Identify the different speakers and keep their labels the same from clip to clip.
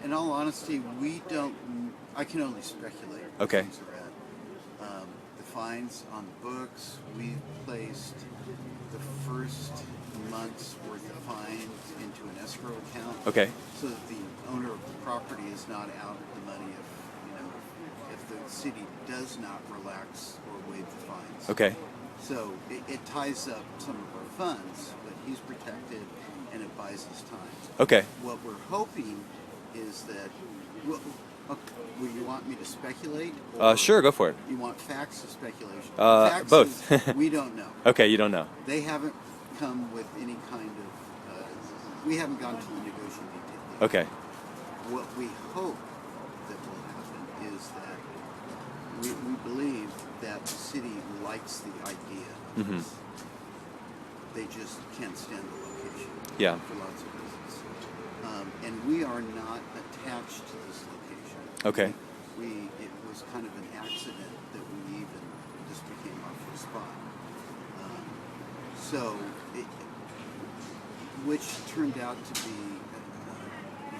Speaker 1: In all honesty, we don't. I can only speculate. Where
Speaker 2: Okay.
Speaker 1: things are at. The fines on the books. We placed the first month's worth of fines into an escrow account,
Speaker 2: Okay.
Speaker 1: so that the owner of the property is not out the money if the city does not relax or waive the fines.
Speaker 2: Okay.
Speaker 1: So it ties up some of our funds, but he's protected and it buys us time.
Speaker 2: Okay.
Speaker 1: What we're hoping is that. Well, okay, will you want me to speculate? Or
Speaker 2: Sure, go for it.
Speaker 1: You want facts or speculation? Facts
Speaker 2: Both.
Speaker 1: is we don't know.
Speaker 2: Okay, you don't know.
Speaker 1: They haven't come with any kind of. We haven't gone to the negotiating table.
Speaker 2: Okay.
Speaker 1: What we hope that will happen is that we believe that the city likes the idea.
Speaker 2: Mhm.
Speaker 1: They just can't stand the location.
Speaker 2: Yeah.
Speaker 1: For lots of reasons. And we are not attached to this location.
Speaker 2: Okay.
Speaker 1: It was kind of an accident that this became our first spot. Which turned out to be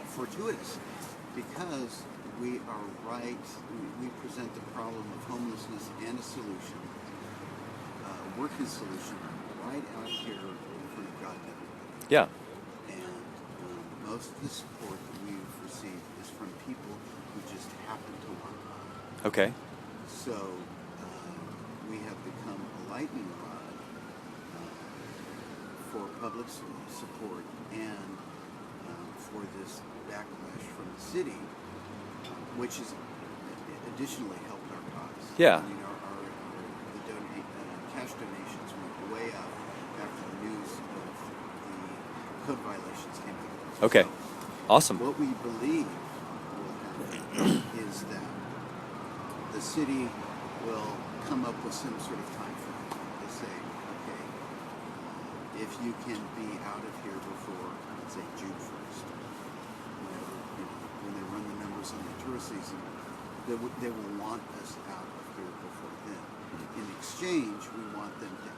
Speaker 1: fortuitous because we are right. We present the problem of homelessness and a solution, working solution, right out here in front of Goddamn.
Speaker 2: Yeah.
Speaker 1: And most of the support that we've received is from people who just happen to want money.
Speaker 2: Okay.
Speaker 1: So we have become a lightning rod for public support and for this backlash from the city, which has additionally helped our cause.
Speaker 2: Yeah.
Speaker 1: I mean, the cash donations went way up after the news of the code violations came out.
Speaker 2: Okay.
Speaker 1: So
Speaker 2: Awesome.
Speaker 1: what we believe will happen is that the city will come up with some sort of time frame. They say, okay, if you can be out of here before, let's say, June 1st, when they run the numbers on the tourist season, they will want us out of here before then. In exchange, we want them to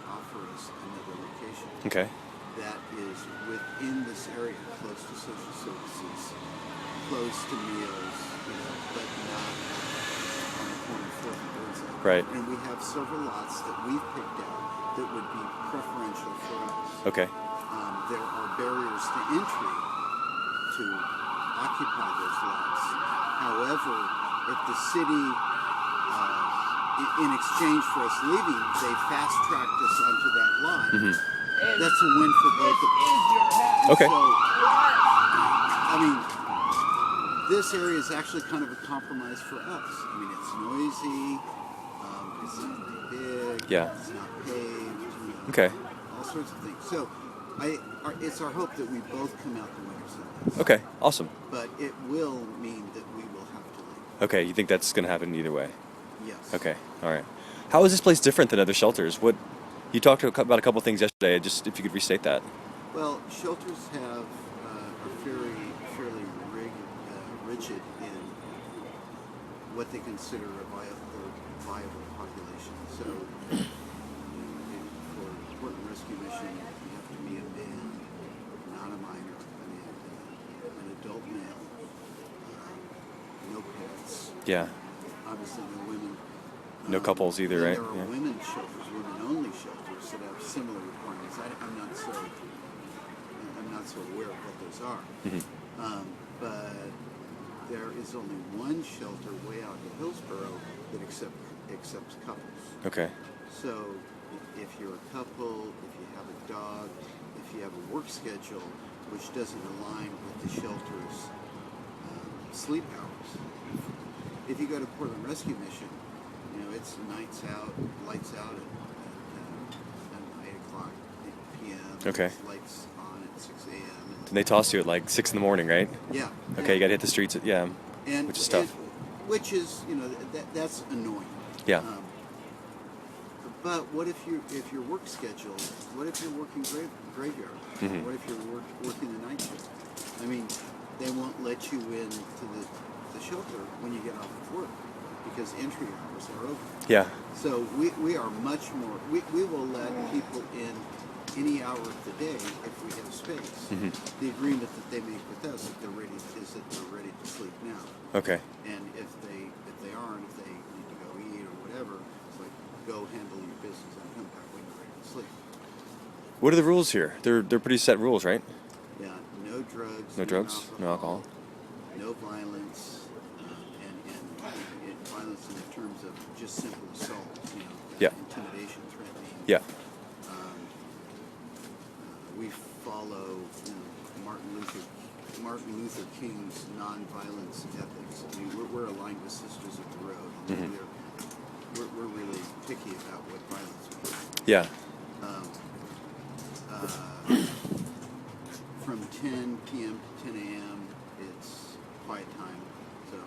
Speaker 1: offer us another location.
Speaker 2: Okay.
Speaker 1: That is within this area, close to social services, close to meals, but not on the corner of 4th and Birdseye.
Speaker 2: Right.
Speaker 1: And we have several lots that we've picked out that would be preferential for us.
Speaker 2: Okay.
Speaker 1: There are barriers to entry to occupy those lots. However, if the city, in exchange for us leaving, they fast-tracked us onto that lot, that's a win for both of us.
Speaker 2: Okay.
Speaker 1: So, I mean, this area is actually kind of a compromise for us. I mean, it's noisy, it's not really big,
Speaker 2: Yeah.
Speaker 1: it's not paved,
Speaker 2: Okay.
Speaker 1: all sorts of things. So, it's our hope that we both come out the winners of this.
Speaker 2: Okay. Awesome.
Speaker 1: But it will mean that we will have to leave.
Speaker 2: Okay. You think that's going to happen either way?
Speaker 1: Yes.
Speaker 2: Okay. All right. How is this place different than other shelters? You talked about a couple things yesterday. Just if you could restate that.
Speaker 1: Well, shelters are fairly rigid in what they consider a viable population. So, for Portland Rescue Mission, you have to be a man, not a minor, an adult male, no pets.
Speaker 2: Yeah.
Speaker 1: Obviously, no women.
Speaker 2: No couples either, right?
Speaker 1: There are
Speaker 2: Yeah.
Speaker 1: women's shelters, women-only shelters that have similar requirements. I'm not so aware of what those are. But there is only one shelter way out in Hillsborough that accepts couples.
Speaker 2: Okay.
Speaker 1: So if you're a couple, if you have a dog, if you have a work schedule which doesn't align with the shelter's sleep hours, if you go to Portland Rescue Mission, it's nights out, lights out at 8 o'clock p.m.
Speaker 2: Okay.
Speaker 1: It's lights on at 6 a.m.
Speaker 2: And they toss you at like 6 in the morning, right?
Speaker 1: Yeah.
Speaker 2: Okay. You got to hit the streets. Yeah.
Speaker 1: And
Speaker 2: which is tough.
Speaker 1: Which is, that's annoying.
Speaker 2: Yeah.
Speaker 1: But what if your work schedule? What if you're working graveyard? What if you're working the night shift? I mean, they won't let you into the shelter when you get off of work because entry hours are over.
Speaker 2: Yeah.
Speaker 1: So we are much more. We will let people in any hour of the day if we have space.
Speaker 2: Mhm.
Speaker 1: The agreement that they make with us is that they're ready to sleep now.
Speaker 2: Okay.
Speaker 1: And if they aren't, if they need to go eat or whatever, it's like go handle your business and come back when you're ready to sleep.
Speaker 2: What are the rules here? They're pretty set rules, right?
Speaker 1: Yeah, no drugs.
Speaker 2: No drugs, no alcohol.
Speaker 1: No violence, and violence in terms of just simple assault.
Speaker 2: Yeah.
Speaker 1: Intimidation, threatening.
Speaker 2: Yeah.
Speaker 1: We follow Martin Luther King's nonviolence ethics. I mean, we're aligned with Sisters of the Road.
Speaker 2: Mhm.
Speaker 1: We're really picky about what violence means.
Speaker 2: Yeah.
Speaker 1: From 10 p.m. to 10 a.m., it's quiet time, so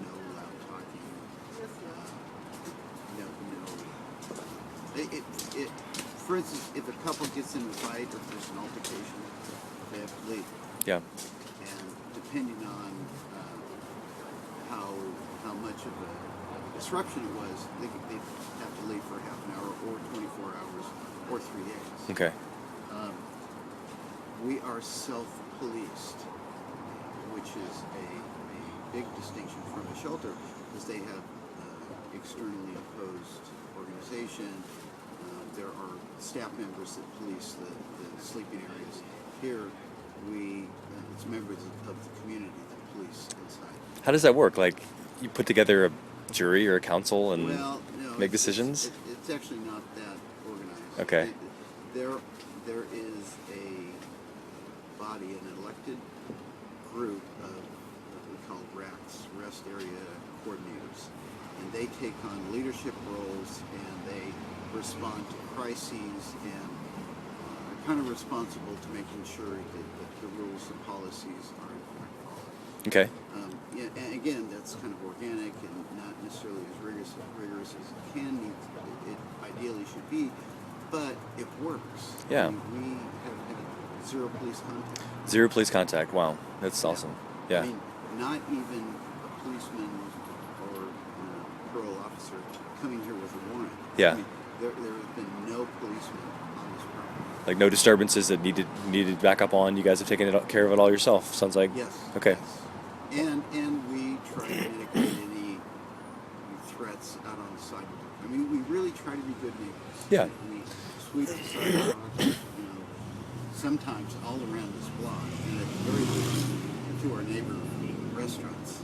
Speaker 1: no loud talking. For instance, if a couple gets in a fight or if there's an altercation, they have to leave.
Speaker 2: Yeah.
Speaker 1: And depending on how much of a disruption it was, they have to leave for half an hour or 24 hours or 3 days.
Speaker 2: Okay.
Speaker 1: We are self-policed, which is a big distinction from a shelter, because they have externally opposed organization. There are staff members that police the sleeping areas. Here, it's members of the community that police inside.
Speaker 2: How does that work? Like, you put together a jury or a council and
Speaker 1: Well, no,
Speaker 2: make decisions?
Speaker 1: It's actually not that organized.
Speaker 2: Okay.
Speaker 1: There is a body, an elected group of what we call RACs, Rest Area Coordinators, and they take on leadership roles and they respond to crises and are kind of responsible to making sure that the rules and policies are in fact followed.
Speaker 2: Okay.
Speaker 1: And again, that's kind of organic and not necessarily as rigorous as it it ideally should be, but it works.
Speaker 2: Yeah.
Speaker 1: I mean, we have had zero police contact.
Speaker 2: Zero police contact. Wow. That's awesome. Yeah.
Speaker 1: I mean, not even a policeman or parole officer coming here with a warrant.
Speaker 2: Yeah.
Speaker 1: I mean, there have been no policemen on this property.
Speaker 2: Like no disturbances that needed backup on. You guys have taken care of it all yourself. Sounds like.
Speaker 1: Yes.
Speaker 2: Okay.
Speaker 1: Yes. And we try to mitigate any threats out on the sidewalk. I mean, we really try to be good neighbors.
Speaker 2: Yeah.
Speaker 1: We sweep the sidewalks, sometimes all around this block, and at the very least to our neighbor restaurants.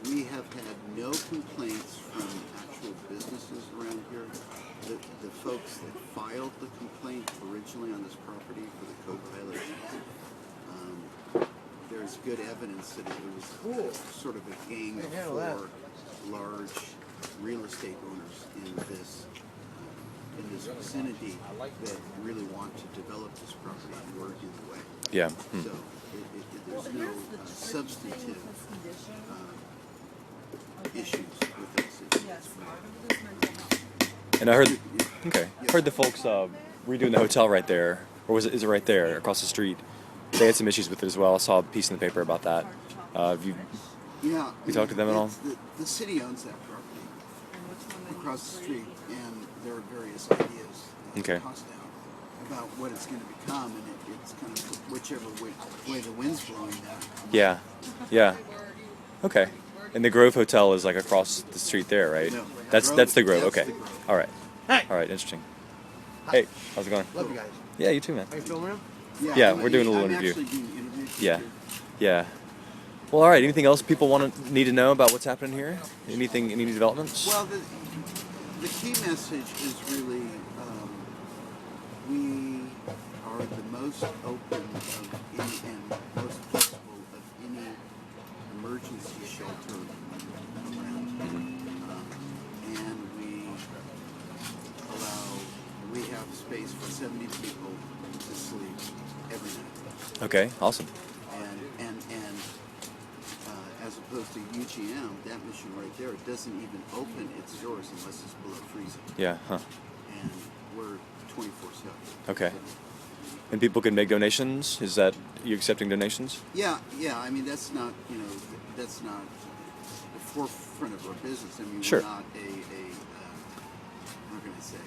Speaker 1: We have had no complaints from actual businesses around here. The folks that filed the complaint originally on this property for the code violations, there's good evidence that it was sort of a gang for large real estate owners in this vicinity that really want to develop this property and work in the way.
Speaker 2: Yeah.
Speaker 1: So there's no substantive issues with us.
Speaker 2: And I heard. Okay. I heard the folks redoing the hotel right there, or is it right there across the street? They had some issues with it as well. I saw a piece in the paper about that. You talked to them at all?
Speaker 1: The city owns that property across the street, and there are various ideas tossed out about what it's going to become, and it's kind of whichever way the wind's blowing now.
Speaker 2: Yeah. Yeah. Okay. And the Grove Hotel is like across the street there, right?
Speaker 1: No,
Speaker 2: that's the Grove.
Speaker 1: that's
Speaker 2: Okay.
Speaker 1: the Grove.
Speaker 2: All right.
Speaker 3: Hey.
Speaker 2: All right. Interesting. Hey, how's it going?
Speaker 3: Love you guys.
Speaker 2: Yeah, you too, man.
Speaker 3: Are you filming him?
Speaker 2: Yeah, we're doing a little
Speaker 1: I'm
Speaker 2: interview.
Speaker 1: actually being interviewed.
Speaker 2: Yeah. Yeah. Well, all right. Anything else people need to know about what's happening here? Any new developments?
Speaker 1: Well, the key message is really we are the most open of any and most flexible of any emergency shelter around. And we have space for 70 people to sleep every night.
Speaker 2: Okay. Awesome.
Speaker 1: And as opposed to UGM, that mission right there, it doesn't even open its doors unless it's below freezing.
Speaker 2: Yeah. Huh.
Speaker 1: And we're 24/7.
Speaker 2: Okay. And people can make donations. Is that you accepting donations?
Speaker 1: Yeah. I mean, that's not that's not the forefront of our business. I mean,
Speaker 2: Sure.
Speaker 1: we're not how can I say?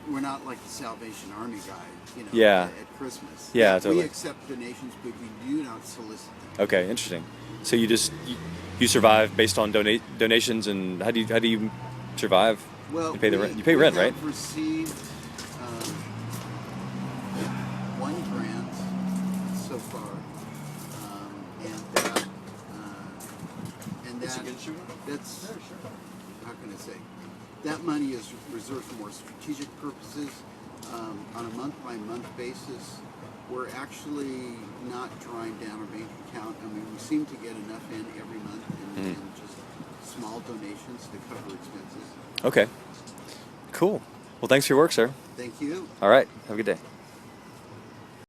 Speaker 1: we're not like the Salvation Army guy, you know,
Speaker 2: Yeah.
Speaker 1: at Christmas.
Speaker 2: Yeah,
Speaker 1: We
Speaker 2: totally.
Speaker 1: accept donations, but we do not solicit them.
Speaker 2: Okay, interesting. So you survive based on donations, and how do you survive?
Speaker 1: Well,
Speaker 2: You pay the rent. You pay rent, right?
Speaker 1: We've received one grant so far, and that's how can I say? That money is reserved for more strategic purposes. On a month-by-month basis, we're actually not drawing down our bank account. I mean, we seem to get enough in every month, and just small donations to cover expenses.
Speaker 2: Okay. Cool. Well, thanks for your work, sir.
Speaker 1: Thank you.
Speaker 2: All right. Have a good day.